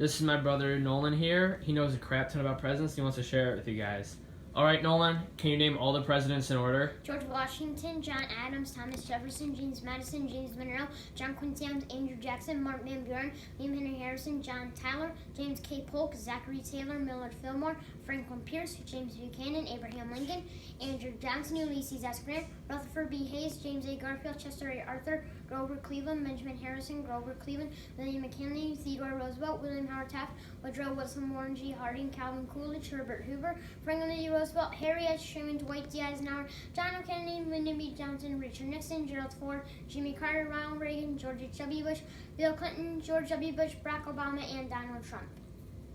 This is my brother Nolan here. He knows a crap ton about presidents. He wants to share it with you guys. All right, Nolan, can you name all the presidents in order? George Washington, John Adams, Thomas Jefferson, James Madison, James Monroe, John Quincy Adams, Andrew Jackson, Mark Van Buren, William Henry Harrison, John Tyler, James K. Polk, Zachary Taylor, Millard Fillmore, Franklin Pierce, James Buchanan, Abraham Lincoln, Andrew Johnson, Ulysses S. Grant, Rutherford B. Hayes, James A. Garfield, Chester A. Arthur, Grover Cleveland, Benjamin Harrison, Grover Cleveland, William McKinley, Theodore Roosevelt, William Howard Taft, Woodrow Wilson, Warren G. Harding, Calvin Coolidge, Herbert Hoover, Franklin D. Roosevelt, Harry S. Truman, Dwight D. Eisenhower, John F. Kennedy, Lyndon B. Johnson, Richard Nixon, Gerald Ford, Jimmy Carter, Ronald Reagan, George H.W. Bush, Bill Clinton, George W. Bush, Barack Obama, and Donald Trump.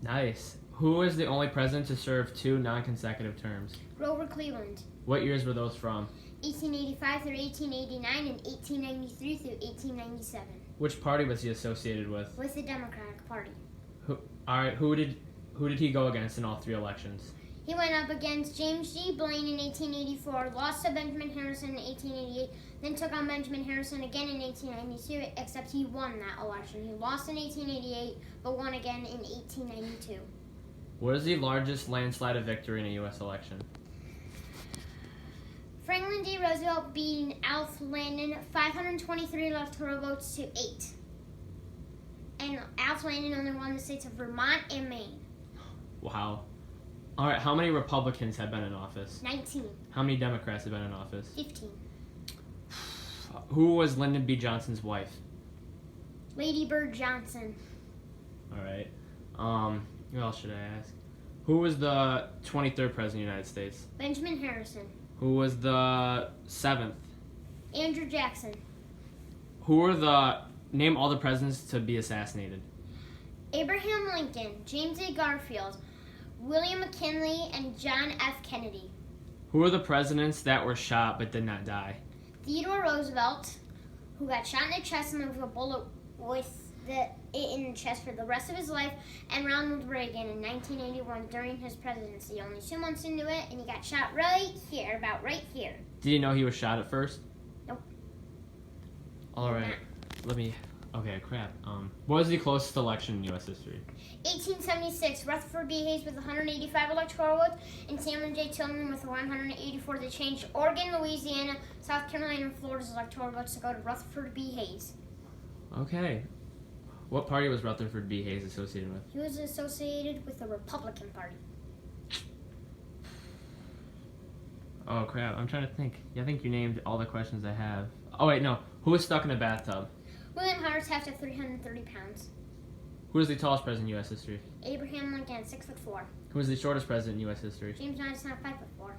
Nice. Who is the only president to serve 2 non-consecutive terms? Grover Cleveland, What years were those from? 1885 through 1889 and 1893 through 1897, Which party was he associated with? with the Democratic Party. Who did he go against in all 3 elections? He went up against James G. Blaine in 1884, lost to Benjamin Harrison in 1888, then took on Benjamin Harrison again in 1892, except he won that election. He lost in 1888, but won again in 1892. What is the largest landslide of victory in a U.S. election? Franklin D. Roosevelt beating Alf Landon 523 electoral votes to 8. And Alf Landon only won the states of Vermont and Maine. Wow. All right, how many Republicans have been in office? 19. How many Democrats have been in office? 15. Who was Lyndon B. Johnson's wife? Lady Bird Johnson. All right. Who else should I ask? Who was the 23rd president of the United States? Benjamin Harrison. Who was the 7th? Andrew Jackson. Name all the presidents to be assassinated. Abraham Lincoln, James A. Garfield, William McKinley, and John F. Kennedy. Who are the presidents that were shot but did not die? Theodore Roosevelt, who got shot in the chest and with a bullet in the chest for the rest of his life, and Ronald Reagan in 1981 during his presidency. Only 2 months into it, and he got shot about right here. Did you know he was shot at first? Nope. All right. Okay, crap. What was the closest election in U.S. history? 1876, Rutherford B. Hayes with 185 electoral votes, and Samuel J. Tilden with 184. They changed Oregon, Louisiana, South Carolina, and Florida's electoral votes to go to Rutherford B. Hayes. Okay. What party was Rutherford B. Hayes associated with? He was associated with the Republican Party. Oh, crap. I'm trying to think. I think you named all the questions I have. Oh, wait, no. Who was stuck in a bathtub? William Howard Taft at 330 pounds. Who was the tallest president in U.S. history? Abraham Lincoln at 6'4". Who was the shortest president in U.S. history? James Madison at 5'4".